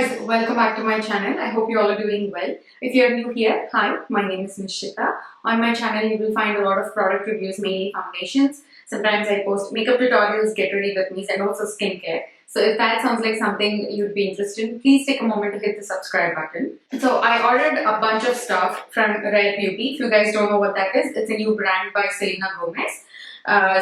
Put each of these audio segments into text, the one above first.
guys, welcome back to my channel. I hope you all are doing well. If you are new here, hi, my name is Nishitha. On my channel, you will find a lot of product reviews, mainly foundations. Sometimes I post makeup tutorials, get ready with me, and also skincare. So if that sounds like something you'd be interested in, please take a moment to hit the subscribe button. So I ordered a bunch of stuff from Rare Beauty. If you guys don't know what that is, it's a new brand by Selena Gomez.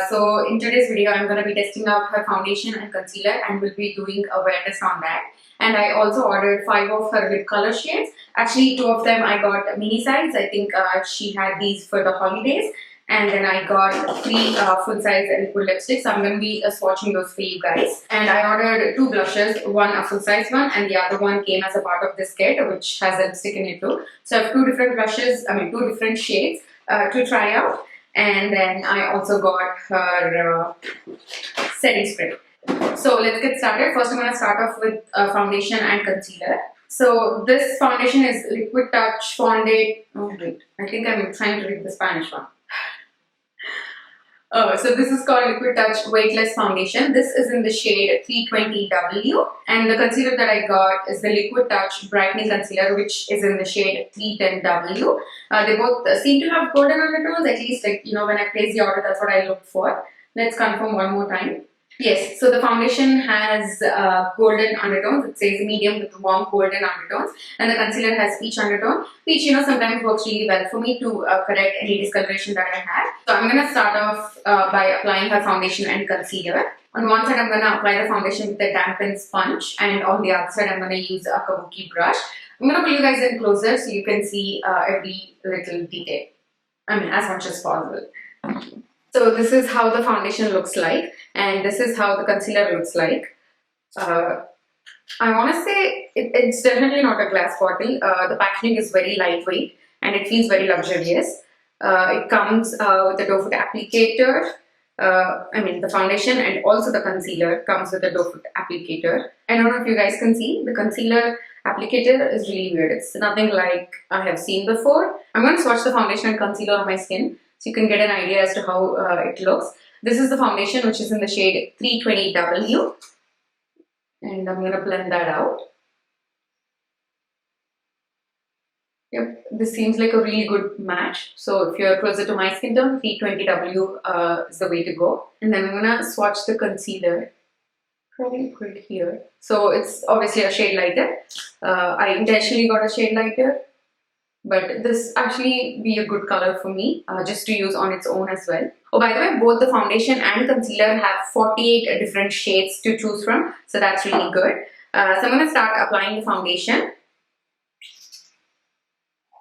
So in today's video, I'm going to be testing out her foundation and concealer and will be doing a wear test on that. And I also ordered 5 of her lip color shades. Actually, 2 of them I got mini size. I think she had these for the holidays. And then I got 3 full size liquid lipsticks. So I'm going to be swatching those for you guys. And I ordered 2 blushes, one a full size one and the other one came as a part of this kit, which has a lipstick in it too. So I have 2 different blushes, 2 different shades to try out. And then I also got her setting spray. So let's get started. First, I'm going to start off with foundation and concealer. So this foundation is Liquid Touch Fondant. Oh wait, I think I'm trying to read the Spanish one. So this is called Liquid Touch Weightless Foundation. This is in the shade 320W, and the concealer that I got is the Liquid Touch Brightening Concealer, which is in the shade 310W. They both seem to have golden undertones, at least when I place the order, that's what I looked for. Let's confirm one more time. Yes, so the foundation has golden undertones. It says medium with warm golden undertones, and the concealer has peach undertone, which sometimes works really well for me to correct any discoloration that I had. So I'm going to start off by applying her foundation and concealer. On one side, I'm going to apply the foundation with a dampened sponge, and on the other side, I'm going to use a kabuki brush. I'm going to pull you guys in closer so you can see every little detail. As much as possible. So this is how the foundation looks like, and this is how the concealer looks like. I want to say it's definitely not a glass bottle. The packaging is very lightweight and it feels very luxurious. It comes with a doe foot applicator. The foundation and also the concealer comes with a doe foot applicator. I don't know if you guys can see, the concealer applicator is really weird. It's nothing like I have seen before. I'm going to swatch the foundation and concealer on my skin, so you can get an idea as to how it looks. This is the foundation, which is in the shade 320W. And I'm going to blend that out. Yep, this seems like a really good match. So if you're closer to my skin tone, 320W is the way to go. And then I'm going to swatch the concealer. Probably put it here. So it's obviously a shade lighter. I intentionally got a shade lighter, but this actually be a good color for me just to use on its own as well. Oh, by the way, both the foundation and concealer have 48 different shades to choose from, so that's really good. So I'm going to start applying the foundation.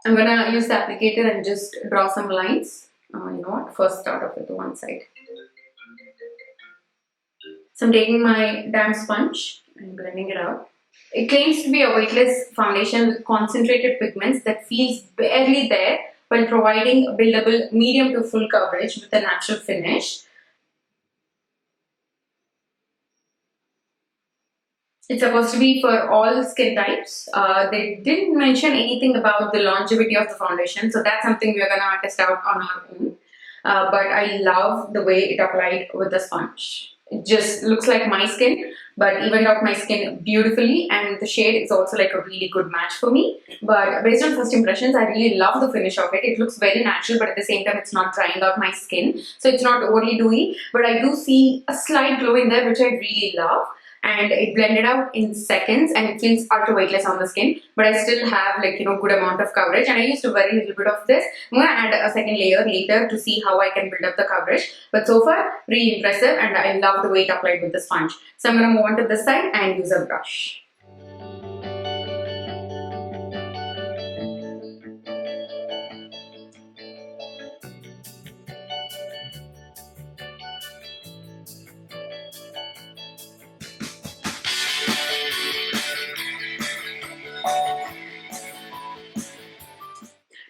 I'm going to use the applicator and just draw some lines. You know what, first start off with the one side. So I'm taking my damp sponge and blending it out. It claims to be a weightless foundation with concentrated pigments that feels barely there while providing buildable medium to full coverage with a natural finish. It's supposed to be for all skin types. They didn't mention anything about the longevity of the foundation, so that's something we're going to test out on our own. But I love the way it applied with the sponge. It just looks like my skin, but evened out my skin beautifully, and the shade is also like a really good match for me. But based on first impressions, I really love the finish of it. It looks very natural, but at the same time it's not drying out my skin, so it's not overly dewy, but I do see a slight glow in there, which I really love. And it blended out in seconds, and it feels ultra weightless on the skin, but I still have good amount of coverage, and I used a very little bit of this. I'm going to add a second layer later to see how I can build up the coverage, but so far really impressive, and I love the way it applied with the sponge. So I'm going to move on to this side and use a brush.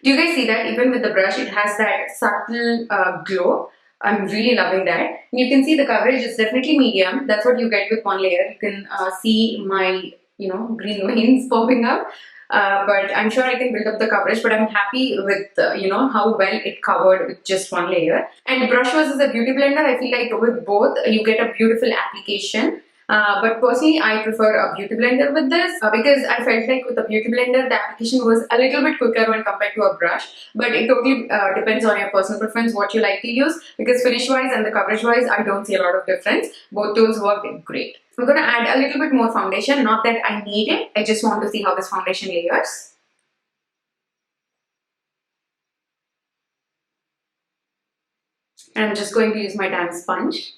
Do you guys see that? Even with the brush, it has that subtle glow. I'm really loving that. And you can see the coverage is definitely medium. That's what you get with one layer. You can see my, green veins popping up. But I'm sure I can build up the coverage. But I'm happy with, how well it covered with just one layer. And brush versus a beauty blender, I feel like with both, you get a beautiful application. But personally, I prefer a beauty blender with this because I felt like with a beauty blender, the application was a little bit quicker when compared to a brush. But it totally depends on your personal preference, what you like to use. Because finish-wise and the coverage-wise, I don't see a lot of difference. Both tools work great. I'm going to add a little bit more foundation. Not that I need it. I just want to see how this foundation layers. And I'm just going to use my damp sponge.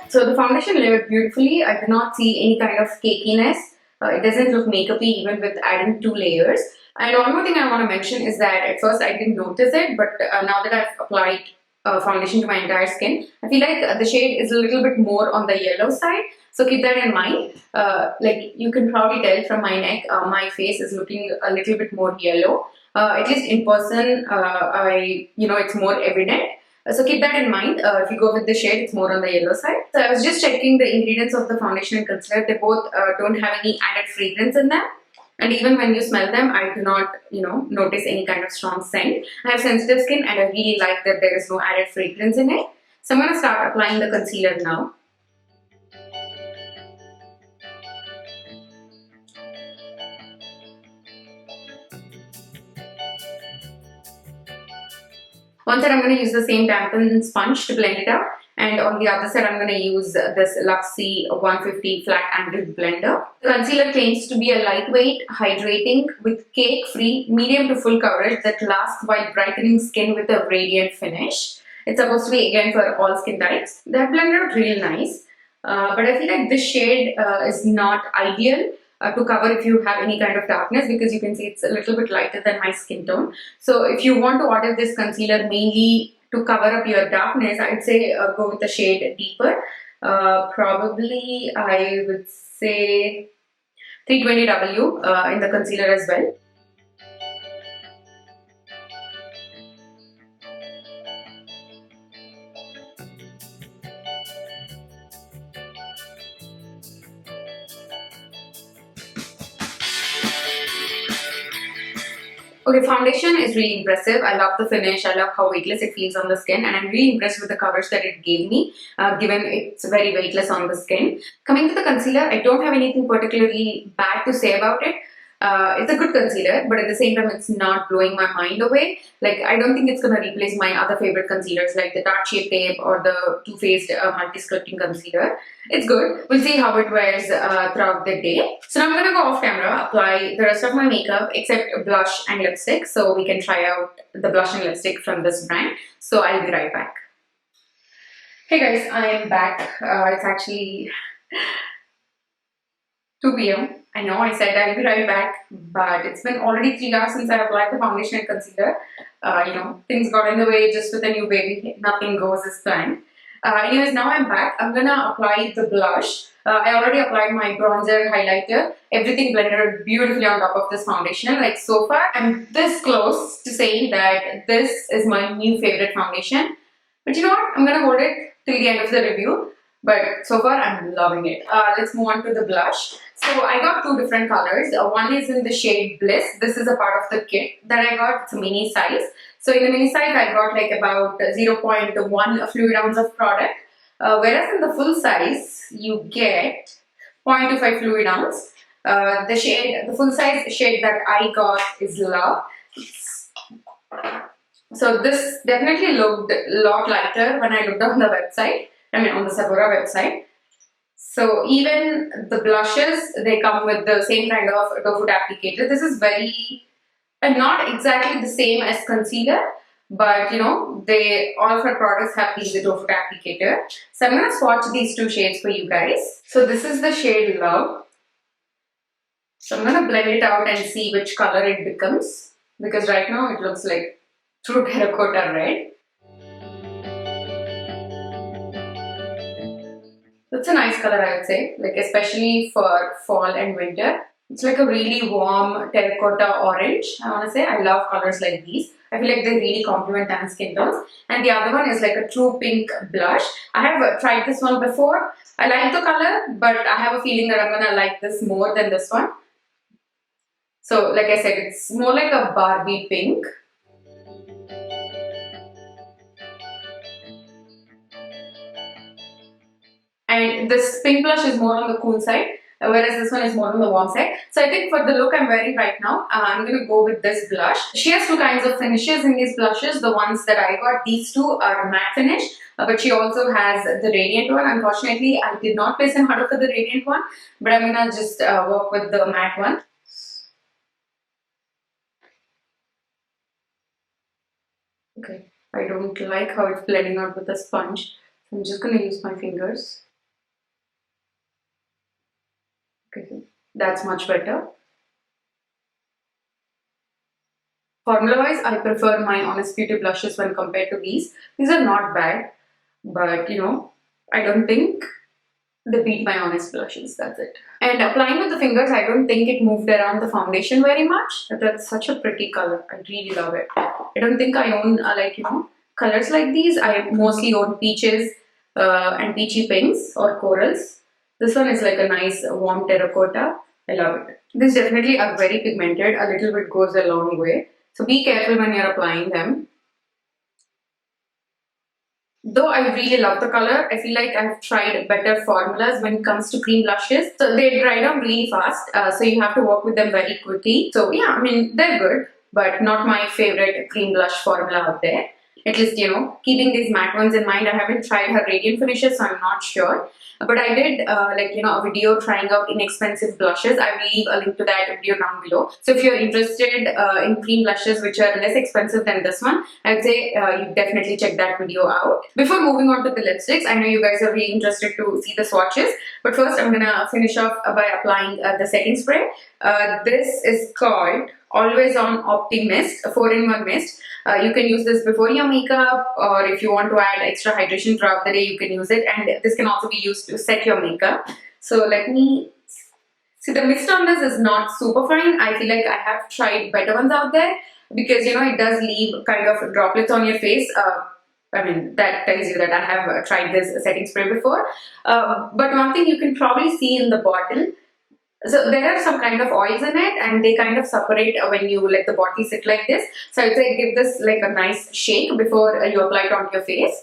So the foundation layered beautifully. I do not see any kind of cakiness. It doesn't look makeupy even with adding 2 layers. And one more thing I want to mention is that at first I didn't notice it, but now that I've applied foundation to my entire skin, I feel like the shade is a little bit more on the yellow side. So keep that in mind. Like you can probably tell from my neck, my face is looking a little bit more yellow. At least in person, it's more evident. So keep that in mind. If you go with the shade, it's more on the yellow side. So I was just checking the ingredients of the foundation and concealer. They both don't have any added fragrance in them. And even when you smell them, I do not, notice any kind of strong scent. I have sensitive skin and I really like that there is no added fragrance in it. So I'm going to start applying the concealer now. One side I'm going to use the same dampen sponge to blend it out, and on the other side I'm going to use this Luxie 150 flat angled blender. The concealer claims to be a lightweight, hydrating, with cake-free, medium to full coverage that lasts while brightening skin with a radiant finish. It's supposed to be again for all skin types. That blended out really nice, but I feel like this shade is not ideal to cover if you have any kind of darkness, because you can see it's a little bit lighter than my skin tone. So if you want to order this concealer mainly to cover up your darkness, I'd say go with the shade deeper. Probably I would say 320W in the concealer as well. Okay, foundation is really impressive. I love the finish. I love how weightless it feels on the skin, and I'm really impressed with the coverage that it gave me, given it's very weightless on the skin. Coming to the concealer, I don't have anything particularly bad to say about it. It's a good concealer, but at the same time, it's not blowing my mind away. Like, I don't think it's going to replace my other favorite concealers like the Tarte Shape Tape or the Too Faced Multi-Sculpting Concealer. It's good. We'll see how it wears throughout the day. So now I'm going to go off camera, apply the rest of my makeup except blush and lipstick, so we can try out the blush and lipstick from this brand. So I'll be right back. Hey guys, I am back. It's actually 2 p.m. I know I said I'll be right back, but it's been already 3 hours since I applied the foundation and concealer. Things got in the way just with a new baby. Nothing goes as planned. Anyways, now I'm back. I'm gonna apply the blush. I already applied my bronzer, highlighter, everything blended beautifully on top of this foundation. Like, so far, I'm this close to saying that this is my new favorite foundation. But you know what? I'm gonna hold it till the end of the review. But so far, I'm loving it. Let's move on to the blush. So I got 2 different colors. One is in the shade Bliss. This is a part of the kit that I got. It's a mini size. So in the mini size, I got like about 0.1 fluid ounce of product. Whereas in the full size, you get 0.25 fluid ounce. The full size shade that I got is Love. So this definitely looked a lot lighter when I looked on the website. On the Sephora website. So even the blushes, they come with the same kind of doe foot applicator. This is not exactly the same as concealer, but all of our products have these doe foot applicator. So I'm going to swatch these 2 shades for you guys. So this is the shade Love. So I'm going to blend it out and see which color it becomes, because right now it looks like true terracotta red. It's a nice color, I would say, like especially for fall and winter. It's like a really warm terracotta orange. I want to say I love colors like these. I feel like they really complement tan skin tones. And the other one is like a true pink blush. I have tried this one before. I like the color, but I have a feeling that I'm gonna like this more than this one. So, like I said, it's more like a Barbie pink. And this pink blush is more on the cool side, whereas this one is more on the warm side. So I think for the look I'm wearing right now, I'm going to go with this blush. She has two kinds of finishes in these blushes. The ones that I got, these two are matte finish, but she also has the radiant one. Unfortunately, I did not place an order for the radiant one, but I'm going to just work with the matte one. Okay, I don't like how it's blending out with the sponge, so I'm just going to use my fingers. Okay, that's much better. Formula wise, I prefer my Honest Beauty blushes when compared to these. These are not bad, but I don't think they beat my Honest blushes. That's it. And applying with the fingers, I don't think it moved around the foundation very much. That's such a pretty color. I really love it. I don't think I own colors like these. I mostly own peaches and peachy pinks or corals. This one is like a nice warm terracotta. I love it. These definitely are very pigmented. A little bit goes a long way. So be careful when you're applying them. Though I really love the color, I feel like I've tried better formulas when it comes to cream blushes. So they dry down really fast, so you have to work with them very quickly. So yeah, I mean, they're good, but not my favorite cream blush formula out there. At least, keeping these matte ones in mind, I haven't tried her radiant finishes, so I'm not sure. But I did a video trying out inexpensive blushes. I will leave a link to that video down below. So if you're interested in cream blushes which are less expensive than this one, I would say you definitely check that video out. Before moving on to the lipsticks, I know you guys are really interested to see the swatches, but first I'm gonna finish off by applying the setting spray. This is called Always On Opti Mist, a 4-in-1 mist. You can use this before your makeup, or if you want to add extra hydration throughout the day, you can use it. And this can also be used to set your makeup. So let me see. The mist on this is not super fine. I feel like I have tried better ones out there because it does leave kind of droplets on your face. I mean, that tells you that I have tried this setting spray before. But one thing you can probably see in the bottle. So there are some kind of oils in it, and they kind of separate when you let the bottle sit like this. So I'd say give this like a nice shake before you apply it onto your face.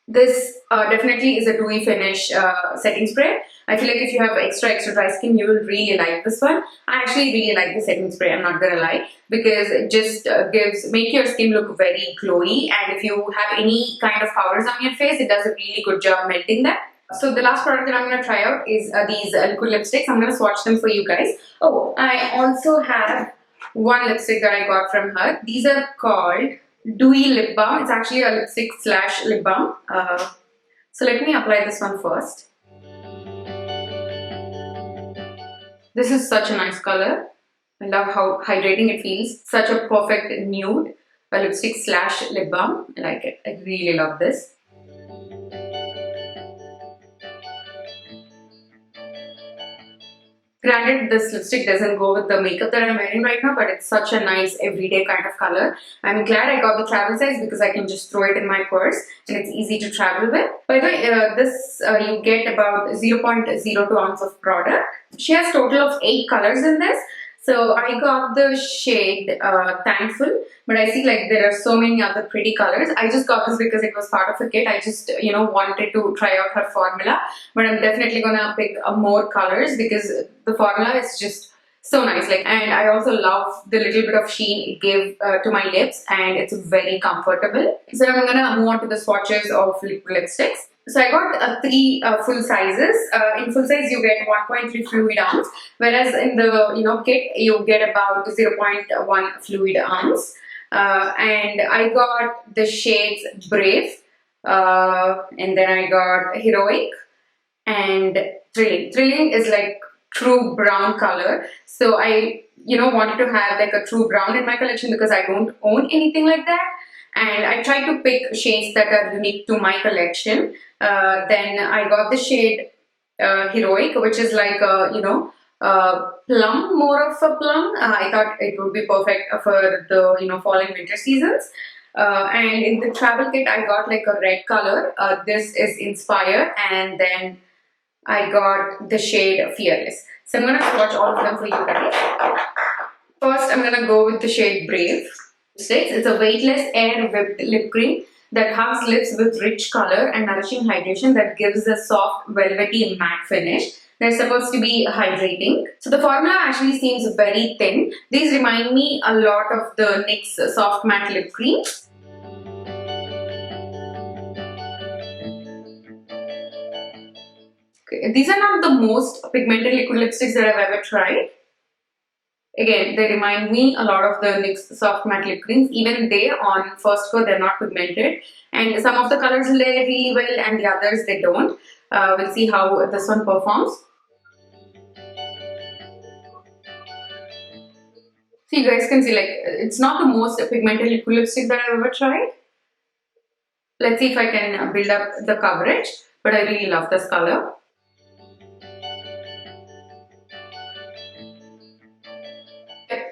This definitely is a dewy finish setting spray. I feel like if you have extra dry skin, you will really like this one. I actually really like the setting spray, I'm not gonna lie, because it just make your skin look very glowy, and if you have any kind of powders on your face, it does a really good job melting them. So the last product that I'm going to try out is these liquid lipsticks. I'm going to swatch them for you guys. Oh, I also have one lipstick that I got from her. These are called Dewy Lip Balm. It's actually a lipstick slash lip balm. So let me apply this one first. This is such a nice color. I love how hydrating it feels. Such a perfect nude. A lipstick slash lip balm. I like it. I really love this. Granted, this lipstick doesn't go with the makeup that I'm wearing right now, but it's such a nice everyday kind of color. I'm glad I got the travel size because I can just throw it in my purse and it's easy to travel with. By the way, this you get about 0.02 ounce of product. She has total of 8 colors in this. So I got the shade Thankful, but I see like there are so many other pretty colors. I just got this because it was part of a kit. I just wanted to try out her formula, but I'm definitely gonna pick more colors because the formula is just so nice. And I also love the little bit of sheen it gave to my lips, and it's very comfortable. So I'm gonna move on to the swatches of liquid lipsticks. So I got 3 full sizes. In full size, you get 1.3 fluid ounce, whereas in the kit you get about 0.1 fluid ounce. And I got the shades Brave, and then I got Heroic and Thrilling. Thrilling is like true brown color, so I wanted to have like a true brown in my collection because I don't own anything like that. and I tried to pick shades that are unique to my collection. Then I got the shade Heroic, which is like a, plum, more of a plum. I thought it would be perfect for the, fall and winter seasons. And in the travel kit, I got like a red color. This is Inspire, and then I got the shade Fearless. So I'm gonna swatch all of them for you guys. First, I'm gonna go with the shade Brave. It's a weightless air whipped lip cream that hugs lips with rich color and nourishing hydration that gives a soft, velvety matte finish. They're supposed to be hydrating. So the formula actually seems very thin. These remind me a lot of the NYX soft matte lip cream. Okay, these are not the most pigmented liquid lipsticks that I've ever tried. Again, they remind me a lot of the NYX soft matte lip creams. Even they, on first go, they're not pigmented. And some of the colors lay really well and the others they don't. We'll see how this one performs. So you guys can see, like, it's not the most pigmented liquid lipstick that I've ever tried. Let's see if I can build up the coverage. But I really love this color.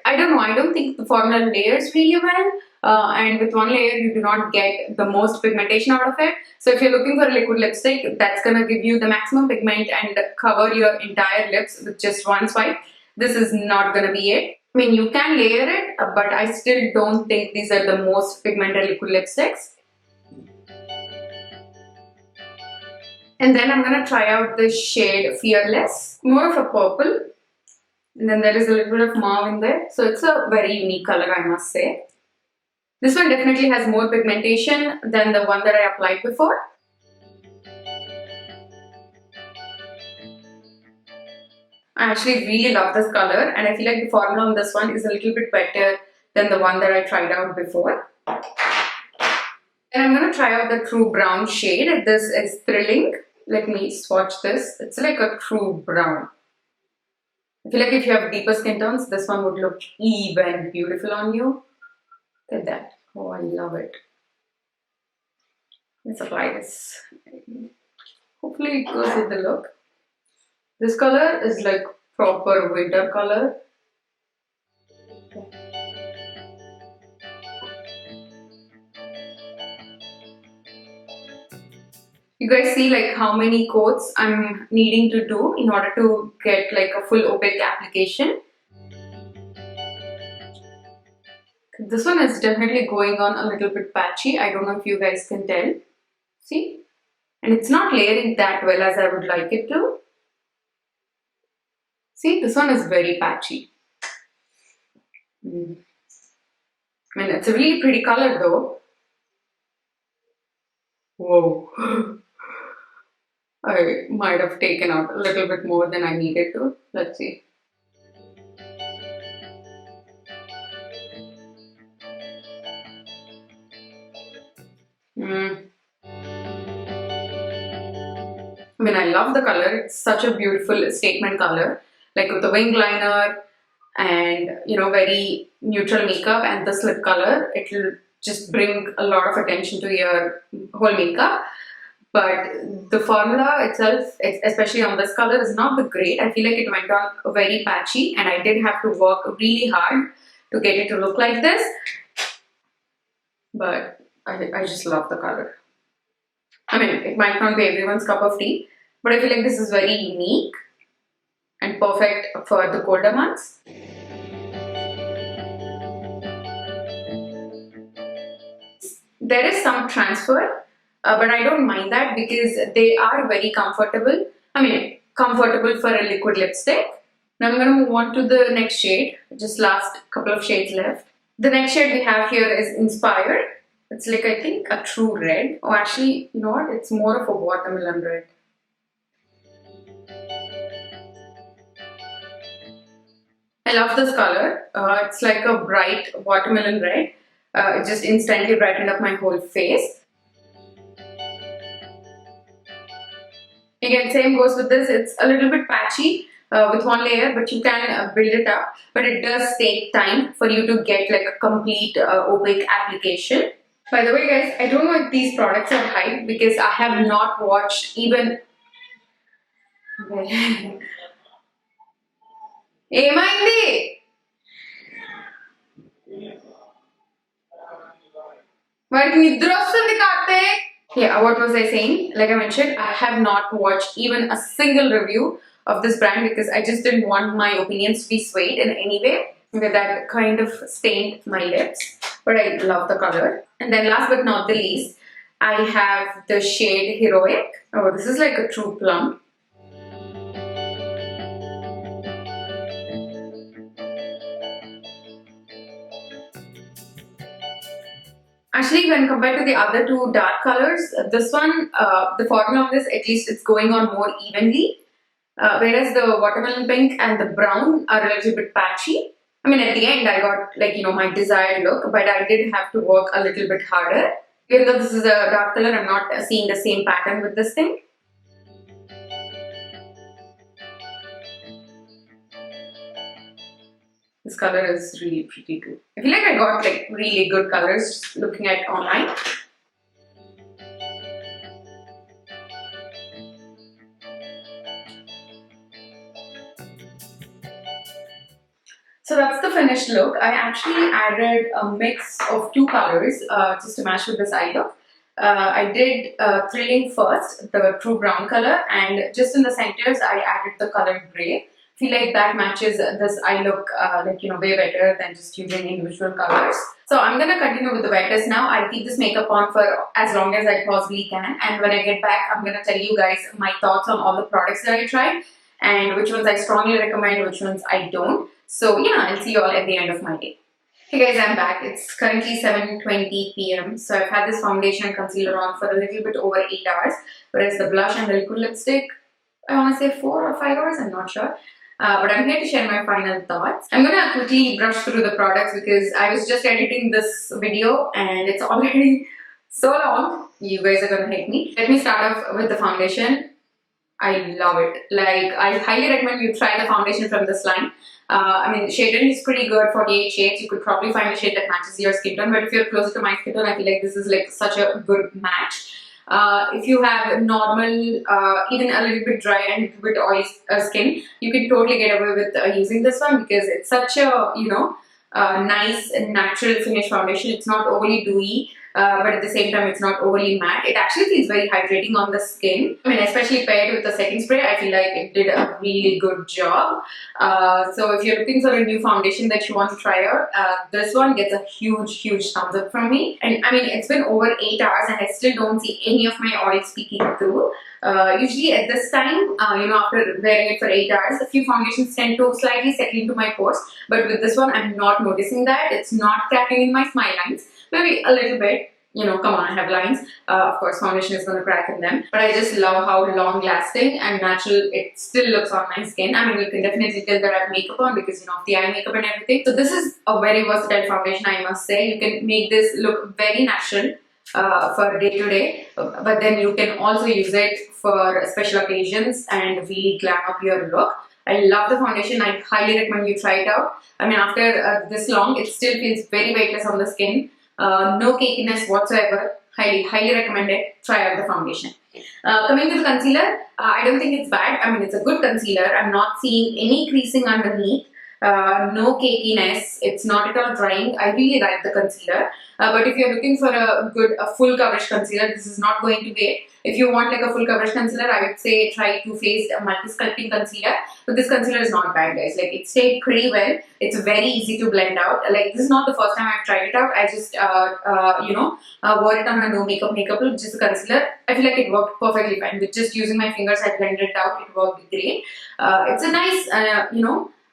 I don't know, I don't think the formula layers really well, and with one layer you do not get the most pigmentation out of it. So if you're looking for a liquid lipstick that's gonna give you the maximum pigment and cover your entire lips with just one swipe, this is not gonna be it. I mean, you can layer it, but I still don't think these are the most pigmented liquid lipsticks. And then I'm gonna try out the shade Fearless, more of a purple. And then there is a little bit of mauve in there. So it's a very unique color, I must say. This one definitely has more pigmentation than the one that I applied before. I actually really love this color, and I feel like the formula on this one is a little bit better than the one that I tried out before. And I'm going to try out the True Brown shade. This is Thrilling. Let me swatch this. It's like a true brown. I feel like if you have deeper skin tones, this one would look even beautiful on you. Look at that. Oh, I love it. Let's apply this. Hopefully it goes with the look. This color is like proper winter color. You guys see like how many coats I'm needing to do in order to get like a full opaque application. This one is definitely going on a little bit patchy. I don't know if you guys can tell. See? And it's not layering that well as I would like it to. See, this one is very patchy. I mean, it's a really pretty color though. Whoa. I might have taken out a little bit more than I needed to. Let's see. I mean, I love the color. It's such a beautiful statement color. Like with the wing liner and, very neutral makeup and this lip color, it will just bring a lot of attention to your whole makeup. But the formula itself, especially on this color, is not the great. I feel like it went on very patchy and I did have to work really hard to get it to look like this. But I just love the color. I mean, it might not be everyone's cup of tea, but I feel like this is very unique and perfect for the colder months. There is some transfer, but I don't mind that because they are very comfortable. I mean, comfortable for a liquid lipstick. Now I'm going to move on to the next shade. Just last couple of shades left. The next shade we have here is Inspired. It's like, I think, a true red. Oh, actually, you know what? It's more of a watermelon red. I love this color. It's like a bright watermelon red. It just instantly brightened up my whole face. Again, same goes with this. It's a little bit patchy with one layer, but you can build it up. But it does take time for you to get like a complete opaque application. By the way, guys, I don't know if these products are hyped because I have not watched even. ఏమైంది? వాడికి నిద్ర వస్తుంది Karthik. Yeah, what was I saying? Like I mentioned, I have not watched even a single review of this brand because I just didn't want my opinions to be swayed in any way. That kind of stained my lips, but I love the color. And then last but not the least, I have the shade Heroic. Oh, this is like a true plum. Actually, when compared to the other two dark colors, this one, the formula of this, at least it's going on more evenly. Whereas the watermelon pink and the brown are a little bit patchy. I mean, at the end, I got like, my desired look, but I did have to work a little bit harder. Even though this is a dark color, I'm not seeing the same pattern with this thing. This color is really pretty too. I feel like I got like really good colors just looking at online. So that's the finished look. I actually added a mix of two colors just to match with this eye look. I did Thrilling first, the true brown color, and just in the centers I added the color grey. Feel like that matches this eye look way better than just using individual colors. So I'm gonna continue with the wetness now. I'll keep this makeup on for as long as I possibly can, and when I get back I'm gonna tell you guys my thoughts on all the products that I tried and which ones I strongly recommend, which ones I don't. So yeah, I'll see you all at the end of my day. Hey guys, I'm back. It's currently 7:20 p.m. So I've had this foundation and concealer on for a little bit over 8 hours, whereas the blush and the liquid lipstick, I want to say 4 or 5 hours, I'm not sure. But I'm here to share my final thoughts. I'm gonna quickly brush through the products because I was just editing this video and it's already so long. You guys are gonna hate me. Let me start off with the foundation. I love it. Like, I highly recommend you try the foundation from this line. I mean, the shade range is pretty good, 48 shades. You could probably find a shade that matches your skin tone, but if you're closer to my skin tone, I feel like this is like such a good match. If you have normal, even a little bit dry and a little bit oily skin, you can totally get away with using this one because it's such a, nice and natural finish foundation. It's not overly dewy. But at the same time, it's not overly matte. It actually feels very hydrating on the skin. I mean, especially paired with the setting spray, I feel like it did a really good job. So if you're looking for a new foundation that you want to try out, this one gets a huge thumbs up from me. And I mean, it's been over 8 hours and I still don't see any of my oil speaking through. Usually at this time, after wearing it for 8 hours, a few foundations tend to slightly settle into my pores. But with this one, I'm not noticing that. It's not cracking in my smile lines. Maybe a little bit, come on, I have lines. Of course, foundation is going to crack in them. But I just love how long lasting and natural it still looks on my skin. I mean, you can definitely tell that I have makeup on because, of the eye makeup and everything. So this is a very versatile foundation, I must say. You can make this look very natural for day to day. But then you can also use it for special occasions and really glam up your look. I love the foundation. I highly recommend you try it out. I mean, after this long, it still feels very weightless on the skin. No cakiness whatsoever. Highly recommend it. Try out the foundation. Coming to the concealer, I don't think it's bad. I mean, it's a good concealer. I'm not seeing any creasing underneath. No cakiness. It's not at all drying. I really like the concealer. But if you're looking for a full coverage concealer, this is not going to be it. If you want like a full coverage concealer, I would say try Too Faced multi-sculpting concealer. But this concealer is not bad, guys. Like, it stayed pretty well. It's very easy to blend out. Like, this is not the first time I've tried it out. I just wore it on a no makeup look, just a concealer. I feel like it worked perfectly fine. With just using my fingers, I blended it out. It worked great. It's a nice,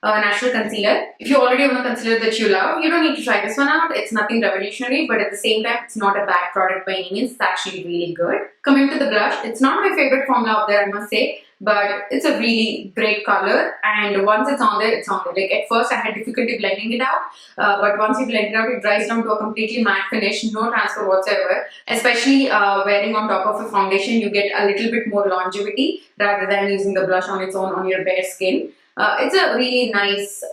natural concealer. If you already have a concealer that you love, you don't need to try this one out. It's nothing revolutionary, but at the same time, it's not a bad product by any means. It's actually really good. Coming to the blush, it's not my favorite formula out there, I must say, but it's a really great color, and once it's on there, it's on there. Like, at first I had difficulty blending it out, but once you blend it out, it dries down to a completely matte finish, no transfer whatsoever. Especially wearing on top of a foundation, you get a little bit more longevity rather than using the blush on its own on your bare skin. It's a really nice,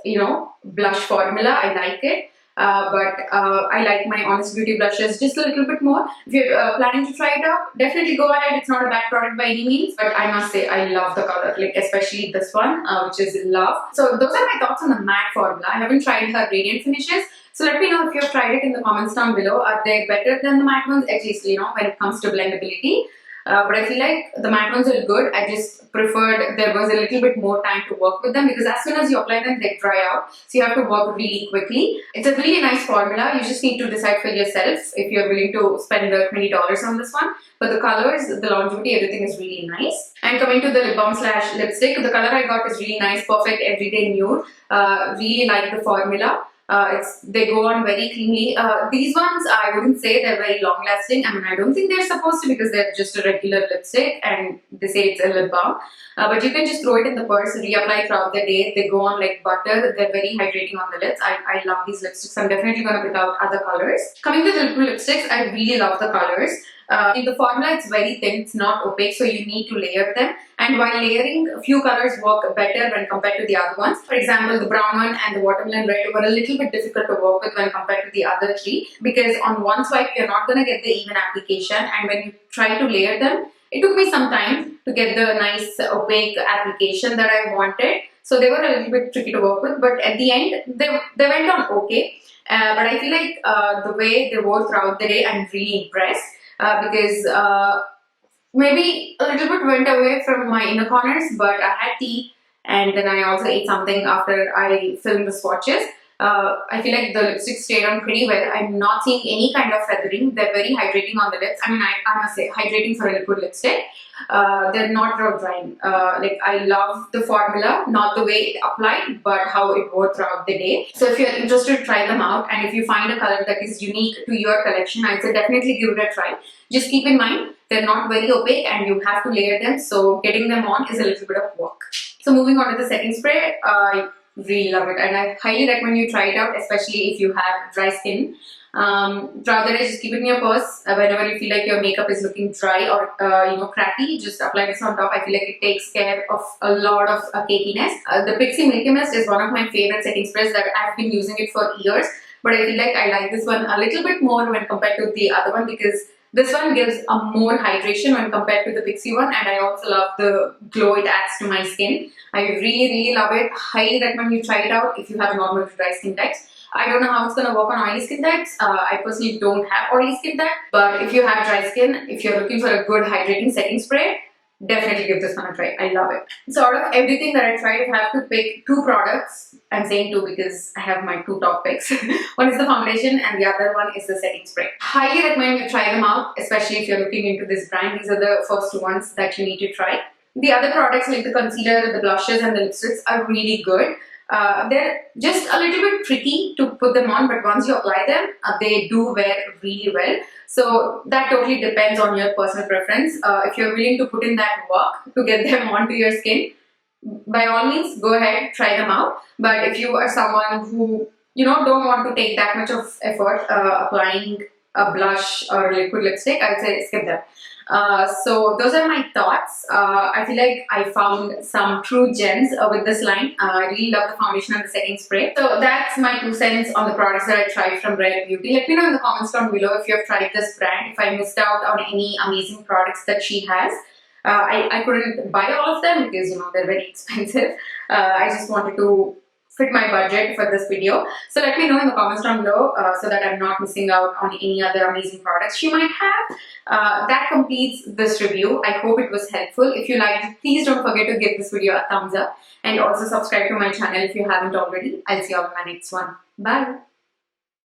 blush formula. I like it. but I like my Honest Beauty blushes just a little bit more. If you're planning to try it out, definitely go ahead. It's not a bad product by any means, but I must say I love the color, like especially this one, which is Love. So those are my thoughts on the matte formula. I haven't tried her radiant finishes. So let me know if you've tried it in the comments down below. Are they better than the matte ones? At least, when it comes to blendability. But I feel like the matte ones are good. I just preferred there was a little bit more time to work with them because as soon as you apply them, they dry out. So you have to work really quickly. It's a really nice formula. You just need to decide for yourself if you're willing to spend the $20 on this one. But the colors, the longevity, everything is really nice. And coming to the lip balm / lipstick, the color I got is really nice, perfect everyday nude. Really like the formula. They go on very cleanly. These ones, I wouldn't say they're very long lasting. I mean, I don't think they're supposed to because they're just a regular lipstick and they say it's a lip balm. But you can just throw it in the purse, reapply throughout the day. They go on like butter. They're very hydrating on the lips. I love these lipsticks. I'm definitely going to pick out other colors. Coming to the lipsticks, I really love the colors. In the formula, it's very thin, it's not opaque, so you need to layer them. And while layering, a few colors work better when compared to the other ones. For example, the brown one and the watermelon red were a little bit difficult to work with when compared to the other three because on one swipe, you're not going to get the even application, and when you try to layer them, it took me some time to get the nice opaque application that I wanted. So they were a little bit tricky to work with, but at the end, they went on okay. But I feel like the way they wore throughout the day, I'm really impressed. Because maybe a little bit went away from my inner corners, but I had tea and then I also ate something after I filmed the swatches. I feel like the lipstick stayed on pretty well. I'm not seeing any kind of feathering. They're very hydrating on the lips. I mean, I must say, hydrating for a liquid lipstick. They're not raw drying. Like I love the formula, not the way it applied, but how it wore throughout the day. So if you're interested, try them out. And if you find a color that is unique to your collection, I'd say definitely give it a try. Just keep in mind, they're not very opaque and you have to layer them. So getting them on is a little bit of work. So moving on to the setting spray, I really love it. And I highly recommend you try it out, especially if you have dry skin. Throughout the day, just keep it in your purse. Whenever you feel like your makeup is looking dry or cracky, just apply this on top. I feel like it takes care of a lot of cakiness. The Pixie Milky Mist is one of my favorite setting sprays that I've been using it for years. But I feel like I like this one a little bit more when compared to the other one because this one gives a more hydration when compared to the Pixie one, and I also love the glow it adds to my skin. I really love it. Highly recommend you try it out if you have normal to dry skin types. I don't know how it's going to work on oily skin types. I personally don't have oily skin type, but if you have dry skin, if you're looking for a good hydrating setting spray, definitely give this one a try. I love it. So out of everything that I tried, if I have to pick two products, I'm saying two because I have my two top picks. One is the foundation and the other one is the setting spray. Highly recommend you try them out, especially if you're looking into this brand. These are the first ones that you need to try. The other products like the concealer, the blushes and the lipsticks are really good. They're just a little bit tricky to put them on, but once you apply them, they do wear really well. So that totally depends on your personal preference. If you're willing to put in that work to get them onto your skin, by all means, go ahead, try them out. But if you are someone who don't want to take that much of effort applying a blush or a liquid lipstick, I would say skip them. So those are my thoughts. I feel like I found some true gems with this line. I really love the foundation and the setting spray. So that's my 2 cents on the products that I tried from Rare Beauty. Let me know in the comments down below if you have tried this brand, if I missed out on any amazing products that she has. I couldn't buy all of them because they're very expensive. I just wanted to fit my budget for this video. So let me know in the comments down below so that I'm not missing out on any other amazing products she might have. That completes this review. I hope it was helpful. If you liked it, please don't forget to give this video a thumbs up and also subscribe to my channel if you haven't already. I'll see you all in my next one. Bye.